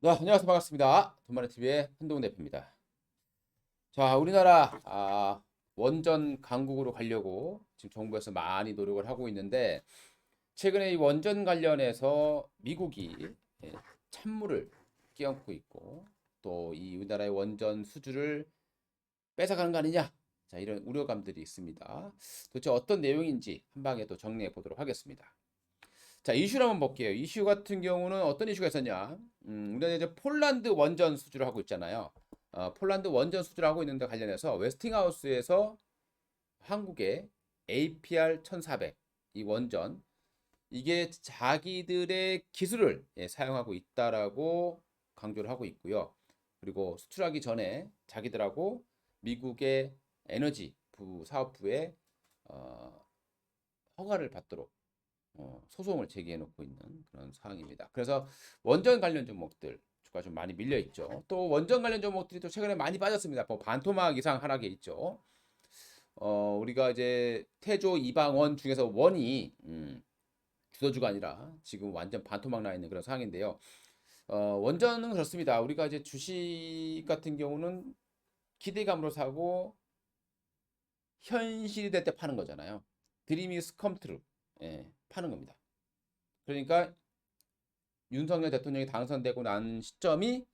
네, 안녕하세요. 반갑습니다. 돈마루TV의 한동훈 대표입니다. 자, 우리나라 원전 강국으로 가려고 지금 정부에서 많이 노력을 하고 있는데 최근에 이 원전 관련해서 미국이 예, 찬물을 끼얹고 있고 또 이 우리나라의 원전 수주를 뺏어가는 거 아니냐? 자, 이런 우려감들이 있습니다. 도대체 어떤 내용인지 한 방에 또 정리해 보도록 하겠습니다. 자, 이슈를 한번 볼게요. 이슈 같은 경우는 어떤 이슈가 있었냐? 우리가 이제 폴란드 원전 수주를 하고 있잖아요. 폴란드 원전 수주를 하고 있는데 관련해서 웨스팅하우스에서 한국의 APR 1400 이 원전 이게 자기들의 기술을 사용하고 있다라고 강조를 하고 있고요. 그리고 수출하기 전에 자기들하고 미국의 에너지 부 사업부에 어, 허가를 받도록 소송을 제기해 놓고 있는 그런 상황입니다. 그래서 원전 관련 종목들 주가 좀 많이 밀려 있죠. 또 원전 관련 종목들이 또 최근에 많이 빠졌습니다. 뭐 반토막 이상 하락에 있죠. 우리가 이제 태조 이방원 중에서 원이 주도주가 아니라 지금 완전 반토막 나 있는 그런 상황인데요. 원전은 그렇습니다. 우리가 이제 주식 같은 경우는 기대감으로 사고 현실이 될 때 파는 거잖아요. 드림 이즈 컴 트루. 예, 파는 겁니다. 그러니까 윤석열 대통령이 당선되고 난 시점이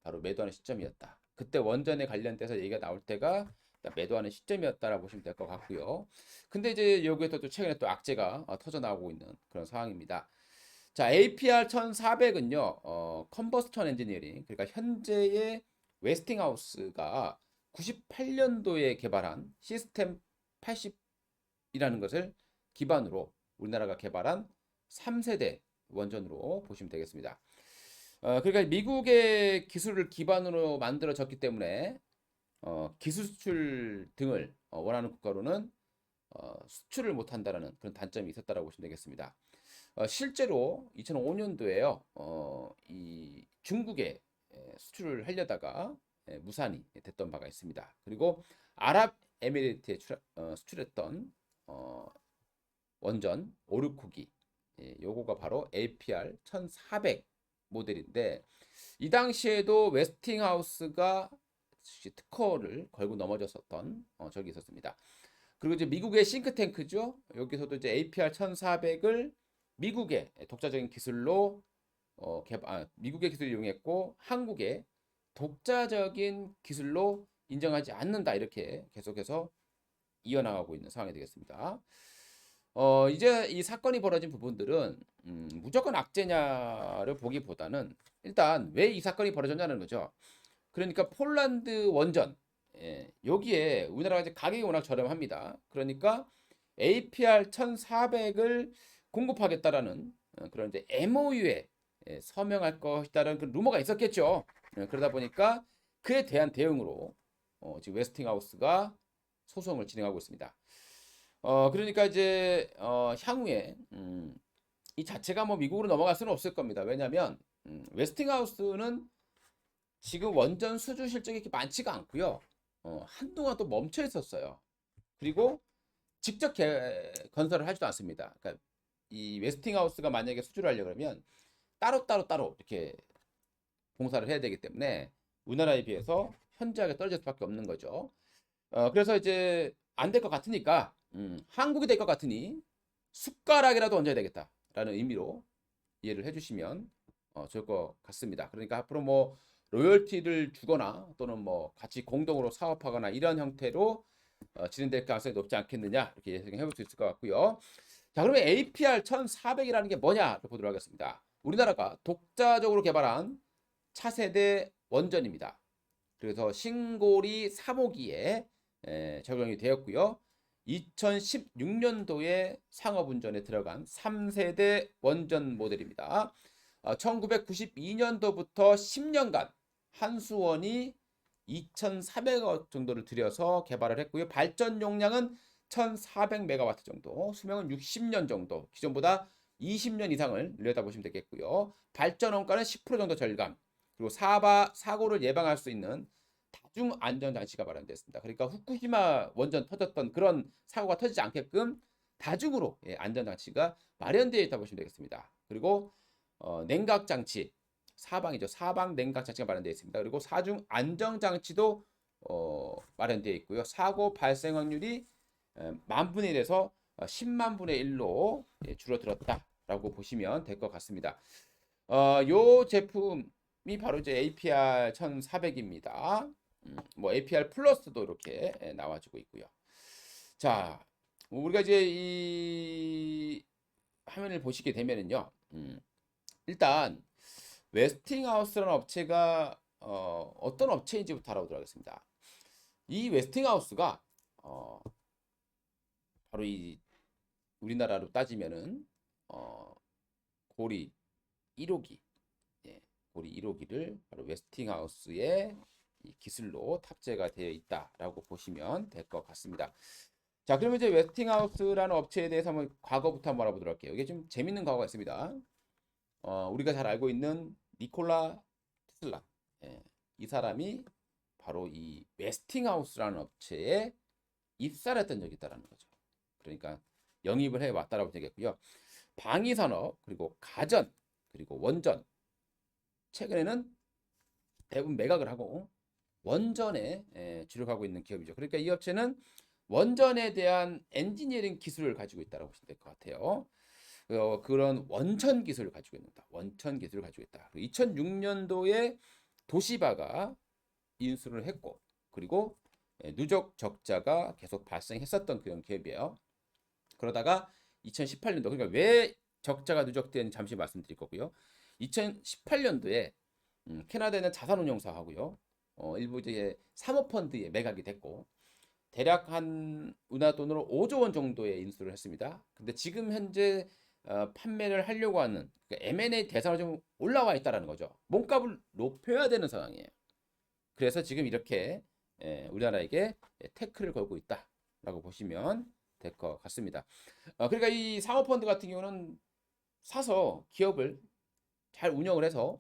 바로 매도하는 시점이었다. 그때 원전에 관련돼서 얘기가 나올 때가 매도하는 시점이었다라고 보시면 될 것 같고요. 근데 이제 여기에서 또 최근에 또 악재가 터져 나오고 있는 그런 상황입니다. 자, APR 1400은요, 컨버스천 엔지니어링, 그러니까 현재의 웨스팅하우스가 98년도에 개발한 시스템 80이라는 것을 기반으로 우리나라가 개발한 3세대 원전으로 보시면 되겠습니다. 그러니까 미국의 기술을 기반으로 만들어졌기 때문에 기술 수출 등을 원하는 국가로는 수출을 못한다라는 그런 단점이 있었다라고 보시면 되겠습니다. 실제로 2005년도에요, 이 중국에 수출을 하려다가 무산이 됐던 바가 있습니다. 그리고 아랍에미리트에 수출했던 원전 오르코기, 요거가 바로 APR 1400 모델인데 이 당시에도 웨스팅하우스가 특허를 걸고 넘어졌었던 적이 있었습니다. 그리고 이제 미국의 싱크탱크죠. 여기서도 이제 APR 1400을 미국의 독자적인 기술로 미국의 기술을 이용했고 한국의 독자적인 기술로 인정하지 않는다 이렇게 계속해서 이어나가고 있는 상황이 되겠습니다. 이제 이 사건이 벌어진 부분들은 무조건 악재냐를 보기보다는 일단 왜 이 사건이 벌어졌냐는 거죠. 그러니까 폴란드 원전 여기에 우리나라가 이제 가격이 워낙 저렴합니다. 그러니까 APR 1400을 공급하겠다라는 그런 이제 MOU에 서명할 것이다라는 그 루머가 있었겠죠. 그러다 보니까 그에 대한 대응으로 지금 웨스팅하우스가 소송을 진행하고 있습니다. 그러니까 이제 향후에 이 자체가 뭐 미국으로 넘어갈 수는 없을 겁니다. 왜냐하면 웨스팅하우스는 지금 원전 수주 실적이 그렇게 많지가 않고요. 한동안 또 멈춰 있었어요. 그리고 직접 건설을 하지도 않습니다. 그러니까 이 웨스팅하우스가 만약에 수주를 하려 그러면 따로 이렇게 공사를 해야 되기 때문에 우리나라에 비해서 현저하게 떨어질 수밖에 없는 거죠. 그래서 이제 안 될 것 같으니까 한국이 될 것 같으니 숟가락이라도 얹어야 되겠다라는 의미로 이해를 해주시면 좋을 것 같습니다. 그러니까 앞으로 뭐 로열티를 주거나 또는 뭐 같이 공동으로 사업하거나 이런 형태로 진행될 가능성이 높지 않겠느냐 이렇게 예상해 볼 수 있을 것 같고요. 자, 그러면 APR 1400이라는 게 뭐냐 보도록 하겠습니다. 우리나라가 독자적으로 개발한 차세대 원전입니다. 그래서 신고리 3호기에 적용이 되었고요. 2016년도에 상업운전에 들어간 3세대 원전 모델입니다. 1992년도부터 10년간 한수원이 2,400억 정도를 들여서 개발을 했고요. 발전 용량은 1,400메가와트 정도, 수명은 60년 정도, 기존보다 20년 이상을 늘렸다 보시면 되겠고요. 발전 원가는 10% 정도 절감, 그리고 사고를 예방할 수 있는 다중 안전 장치가 마련됐습니다. 그러니까 후쿠시마 원전 터졌던 그런 사고가 터지지 않게끔 다중으로 안전 장치가 마련되어 있다 보시면 되겠습니다. 그리고 냉각 장치, 사방이죠. 사방 냉각 장치가 마련되어 있습니다. 그리고 사중 안정 장치도 마련되어 있고요. 사고 발생 확률이 만 분의 1에서 10만 분의 1로 줄어들었다라고 보시면 될 것 같습니다. 요 제품이 바로 이제 APR 1400입니다. 뭐 APR 플러스도 이렇게 나와주고 있고요. 자, 우리가 이제 이 화면을 보시게 되면은요, 일단 웨스팅하우스라는 업체가 어떤 업체인지부터 알아보도록 하겠습니다. 이 웨스팅하우스가 바로 이 우리나라로 따지면은 고리 1호기, 예, 고리 1호기를 바로 웨스팅하우스의 이 기술로 탑재가 되어 있다라고 보시면 될 것 같습니다. 자, 그러면 이제 웨스팅하우스라는 업체에 대해서 한번 과거부터 한번 알아보도록 할게요. 이게 좀 재밌는 과거가 있습니다. 우리가 잘 알고 있는 니콜라 테슬라, 예, 이 사람이 바로 이 웨스팅하우스라는 업체에 입사를 했던 적이 있다는 거죠. 그러니까 영입을 해 왔다라고 되겠고요. 방위산업, 그리고 가전, 그리고 원전, 최근에는 대부분 매각을 하고 원전에 주력하고 있는 기업이죠. 그러니까 이 업체는 원전에 대한 엔지니어링 기술을 가지고 있다고 보시면 될 것 같아요. 그런 원천 기술을 가지고 있다. 원천 기술을 가지고 있다. 2006년도에 도시바가 인수를 했고, 그리고 누적 적자가 계속 발생했었던 그런 기업이에요. 그러다가 2018년도, 그러니까 왜 적자가 누적된 잠시 말씀드릴 거고요. 2018년도에 캐나다에는 자산운용사하고요. 일부 이제 사모펀드에 매각이 됐고, 대략 한 우리나라 돈으로 5조 원 정도의 인수를 했습니다. 근데 지금 현재 판매를 하려고 하는 그러니까 M&A 대상으로 좀 올라와 있다라는 거죠. 몸값을 높여야 되는 상황이에요. 그래서 지금 이렇게 우리나라에게 태클을 걸고 있다라고 보시면 될 것 같습니다. 그러니까 이 사모펀드 같은 경우는 사서 기업을 잘 운영을 해서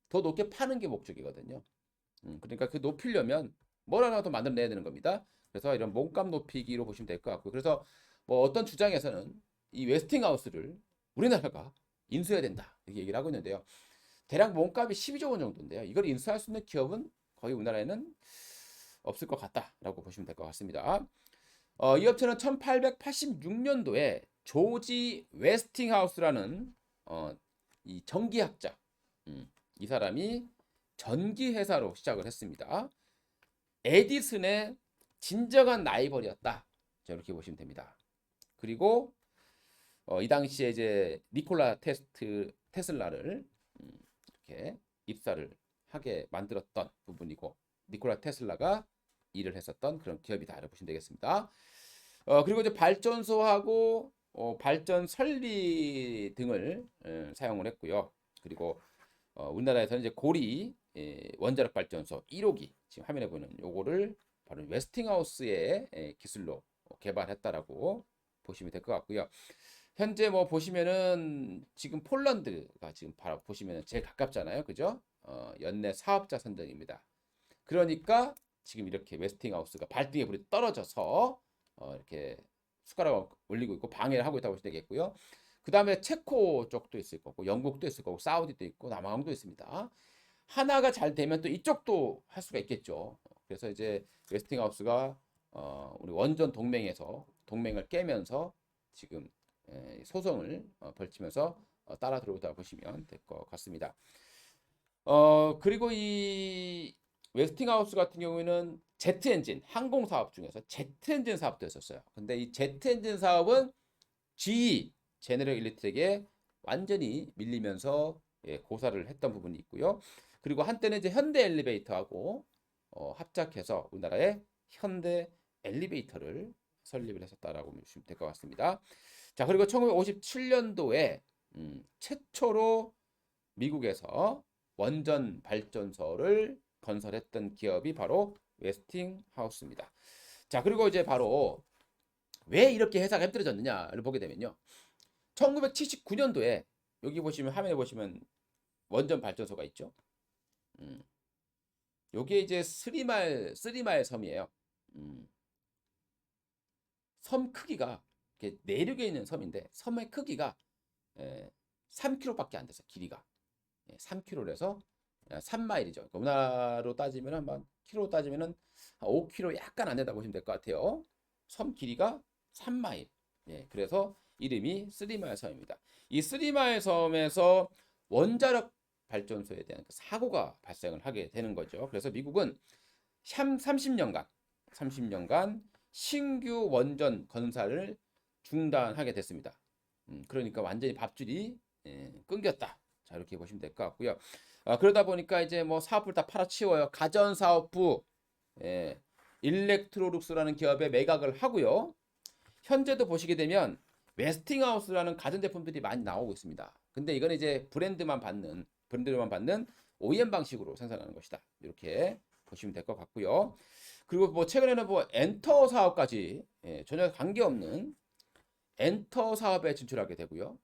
더 높게 파는 게 목적이거든요. 그러니까 그 높이려면 뭘 하나 더 만들어내야 되는 겁니다. 그래서 이런 몸값 높이기로 보시면 될 것 같고, 그래서 뭐 어떤 주장에서는 이 웨스팅하우스를 우리나라가 인수해야 된다 이렇게 얘기를 하고 있는데요. 대략 몸값이 12조 원 정도인데요. 이걸 인수할 수 있는 기업은 거의 우리나라에는 없을 것 같다라고 보시면 될 것 같습니다. 이 업체는 1886년도에 조지 웨스팅하우스라는 이 전기학자, 이 사람이 전기 회사로 시작을 했습니다. 에디슨의 진정한 라이벌이었다. 이렇게 보시면 됩니다. 그리고 이 당시에 이제 니콜라 테슬라를 이렇게 입사를 하게 만들었던 부분이고, 니콜라 테슬라가 일을 했었던 그런 기업이다라고 보시면 되겠습니다. 그리고 이제 발전소하고 발전 설비 등을 사용을 했고요. 그리고 우리나라에서는 이제 고리 원자력 발전소 1호기 지금 화면에 보이는 요거를 바로 웨스팅하우스의 기술로 개발했다라고 보시면 될 것 같고요. 현재 뭐 보시면은 지금 폴란드가 지금 바로 보시면은 제일 가깝잖아요, 그죠? 연내 사업자 선정입니다. 그러니까 지금 이렇게 웨스팅하우스가 발등에 불이 떨어져서 이렇게 숟가락을 올리고 있고 방해를 하고 있다고 보시면 되겠고요. 그 다음에 체코 쪽도 있을 거고, 영국도 있을 거고, 사우디도 있고, 남아공도 있습니다. 하나가 잘 되면 또 이쪽도 할 수가 있겠죠. 그래서 이제 웨스팅하우스가 우리 원전 동맹에서 동맹을 깨면서 지금 소송을 벌치면서 따라 들어오다 보시면 될 것 같습니다. 그리고 이 웨스팅하우스 같은 경우에는 제트 엔진 항공 사업 중에서 제트 엔진 사업도 했었어요. 근데 이 제트 엔진 사업은 GE 제너럴 일렉트릭에 완전히 밀리면서 고사를 했던 부분이 있고요. 그리고 한때는 이제 현대 엘리베이터하고 합작해서 우리나라에 현대 엘리베이터를 설립을 했었다라고 보시면 될 것 같습니다. 자, 그리고 1957년도에 최초로 미국에서 원전 발전소를 건설했던 기업이 바로 웨스팅하우스입니다. 자, 그리고 이제 바로 왜 이렇게 회사가 힘들어졌느냐를 보게 되면요. 1979년도에 여기 보시면 화면에 보시면 원전 발전소가 있죠. 요게 이제 쓰리마일 섬이에요. 섬 크기가 이렇게 내륙에 있는 섬인데 섬의 크기가 3km밖에 안 돼서 길이가. 3km에서 3마일이죠. 우리나라로 따지면 한 킬로 따지면은 5km 약간 안 된다 보시면 될 것 같아요. 섬 길이가 3마일. 예, 그래서 이름이 쓰리마일 섬입니다. 이 쓰리마일 섬에서 원자력 발전소에 대한 사고가 발생을 하게 되는 거죠. 그래서 미국은 30년간 신규 원전 건설을 중단하게 됐습니다. 그러니까 완전히 밥줄이 끊겼다. 자, 이렇게 보시면 될 것 같고요. 그러다 보니까 이제 뭐 사업을 다 팔아치워요. 가전사업부, 예, 일렉트로룩스라는 기업에 매각을 하고요. 현재도 보시게 되면 웨스팅하우스라는 가전제품들이 많이 나오고 있습니다. 근데 이건 이제 브랜드만 받는 OEM 방식으로 생산하는 것이다. 이렇게 보시면 될 것 같고요. 그리고 뭐 최근에는 뭐 엔터 사업까지 전혀 관계없는 엔터 사업에 진출하게 되고요.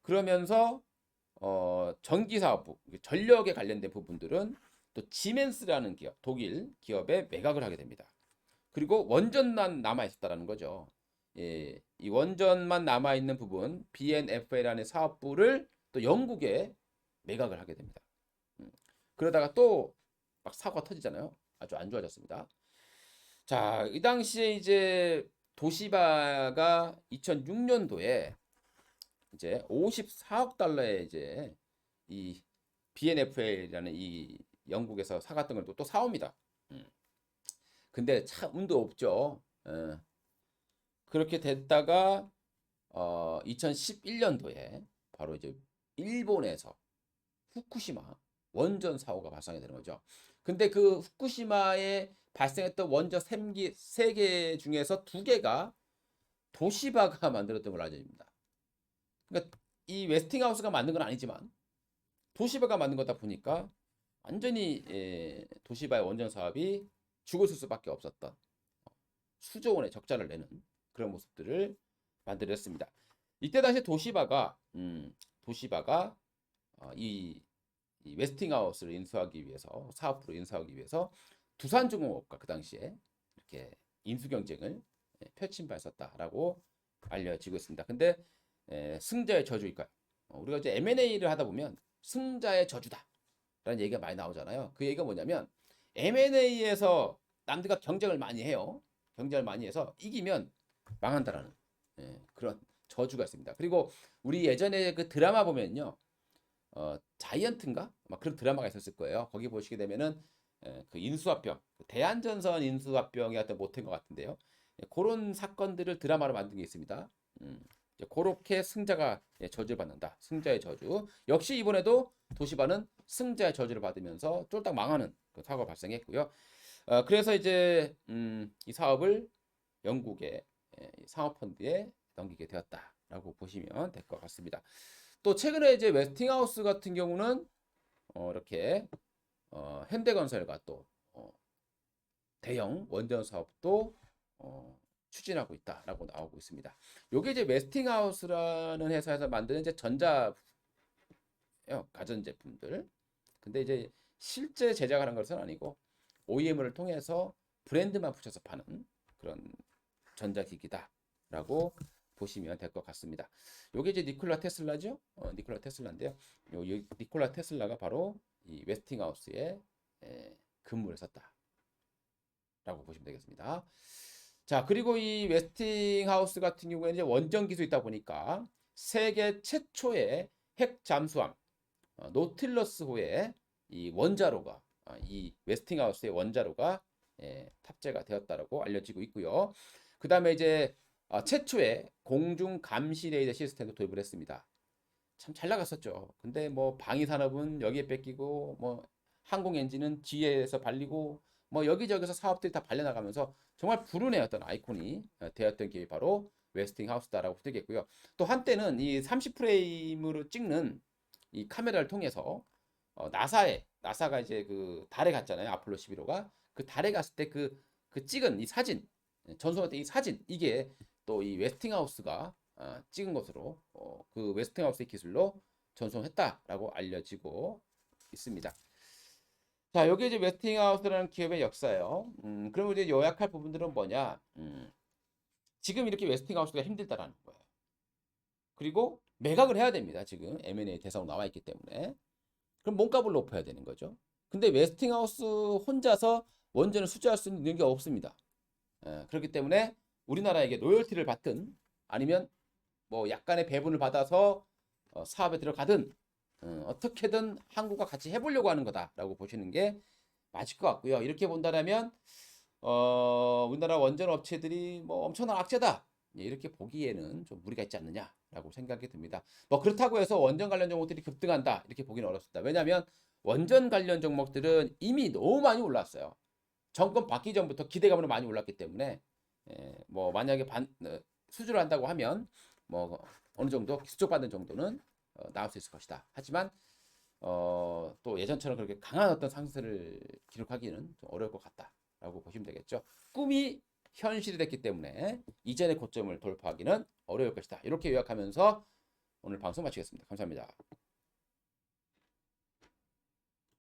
그러면서 전기 사업부, 전력에 관련된 부분들은 또 지멘스라는 기업, 독일 기업에 매각을 하게 됩니다. 그리고 원전만 남아 있었다라는 거죠. 예, 이 원전만 남아 있는 부분 BNFL이라는 사업부를 또 영국에 매각을 하게 됩니다. 그러다가 또 막 사고가 터지잖아요. 아주 안 좋아졌습니다. 자, 이 당시에 이제 도시바가 2006년도에 이제 54억 달러의 이제 이 BNFL이라는 이 영국에서 사갔던 걸 또 사옵니다. 근데 참 운도 없죠. 그렇게 됐다가 2011년도에 바로 이제 일본에서 후쿠시마 원전 사고가 발생이 되는 거죠. 근데 그 후쿠시마에 발생했던 원전 3개 중에서 2개가 도시바가 만들었던 걸로 알려집니다. 그러니까 이 웨스팅하우스가 만든 건 아니지만 도시바가 만든 거다 보니까 완전히 도시바의 원전 사업이 죽었을 수밖에 없었던 수조 원의 적자를 내는 그런 모습들을 만들었습니다. 이때 당시 도시바가 이 웨스팅하우스를 인수하기 위해서 사업부로 인수하기 위해서 두산중공업과 그 당시에 이렇게 인수 경쟁을 펼친 바 있었다라고 알려지고 있습니다. 근데 승자의 저주일까요? 우리가 이제 M&A를 하다 보면 승자의 저주다라는 얘기가 많이 나오잖아요. 그 얘기가 뭐냐면 M&A에서 남들과 경쟁을 많이 해요. 경쟁을 많이 해서 이기면 망한다라는 그런 저주가 있습니다. 그리고 우리 예전에 그 드라마 보면요. 자이언트인가? 막 그런 드라마가 있었을 거예요. 거기 보시게 되면은 그 인수합병, 대한전선 인수합병이 어떤 못한 것 같은데요. 그런 사건들을 드라마로 만든 게 있습니다. 그렇게 승자가 저주를 받는다. 승자의 저주. 역시 이번에도 도시바는 승자의 저주를 받으면서 쫄딱 망하는 그 사고가 발생했고요. 그래서 이제 이 사업을 영국의 상업펀드에 넘기게 되었다라고 보시면 될 것 같습니다. 또 최근에 이제 웨스팅하우스 같은 경우는 이렇게 현대건설과 또 대형 원전 사업도 추진하고 있다라고 나오고 있습니다. 요게 이제 웨스팅하우스라는 회사에서 만드는 이제 가전제품들. 근데 이제 실제 제작하는 것은 아니고 OEM을 통해서 브랜드만 붙여서 파는 그런 전자기기다라고 보시면 될 것 같습니다. 요게 이제 니콜라 테슬라죠? 니콜라 테슬라인데요. 니콜라 테슬라가 바로 이 웨스팅하우스에 근무를 했었다라고 보시면 되겠습니다. 자, 그리고 이 웨스팅하우스 같은 경우에는 이제 원전 기술이 있다 보니까 세계 최초의 핵 잠수함 노틸러스호의 이 원자로가 이 웨스팅하우스의 원자로가 탑재가 되었다라고 알려지고 있고요. 그 다음에 이제 최초의 공중 감시 레이더 시스템도 도입을 했습니다. 참 잘 나갔었죠. 근데 뭐 방위 산업은 여기에 뺏기고 뭐 항공 엔진은 뒤에서 발리고 뭐 여기저기서 사업들이 다 발려나가면서 정말 불운의 어떤 아이콘이 되었던 게 바로 웨스팅하우스다라고 되겠고요. 또 한때는 이 30프레임으로 찍는 이 카메라를 통해서 나사가 이제 그 달에 갔잖아요. 아폴로 11호가 그 달에 갔을 때 그 찍은 이 사진 전송할 때 이 사진 이게 또 이 웨스팅하우스가 찍은 것으로 그 웨스팅하우스의 기술로 전송했다라고 알려지고 있습니다. 자, 여기 이제 웨스팅하우스라는 기업의 역사예요. 그러면 이제 요약할 부분들은 뭐냐? 지금 이렇게 웨스팅하우스가 힘들다라는 거예요. 그리고 매각을 해야 됩니다. 지금 M&A 대상으로 나와 있기 때문에. 그럼 몸값을 높여야 되는 거죠. 근데 웨스팅하우스 혼자서 원전을 수주할 수 있는 게 없습니다. 그렇기 때문에 우리나라에게 로열티를 받든 아니면 뭐 약간의 배분을 받아서 사업에 들어가든 어떻게든 한국과 같이 해보려고 하는 거다라고 보시는 게 맞을 것 같고요. 이렇게 본다면 우리나라 원전 업체들이 뭐 엄청난 악재다. 예, 이렇게 보기에는 좀 무리가 있지 않느냐라고 생각이 듭니다. 뭐 그렇다고 해서 원전 관련 종목들이 급등한다 이렇게 보기는 어렵습니다. 왜냐하면 원전 관련 종목들은 이미 너무 많이 올랐어요. 정권 바뀌기 전부터 기대감으로 많이 올랐기 때문에 뭐 만약에 수주를 한다고 하면 뭐 어느 정도 기술적받는 정도는 나올 수 있을 것이다. 하지만 또 예전처럼 그렇게 강한 어떤 상승을 기록하기는 좀 어려울 것 같다라고 보시면 되겠죠. 꿈이 현실이 됐기 때문에 이전의 고점을 돌파하기는 어려울 것이다. 이렇게 요약하면서 오늘 방송 마치겠습니다. 감사합니다.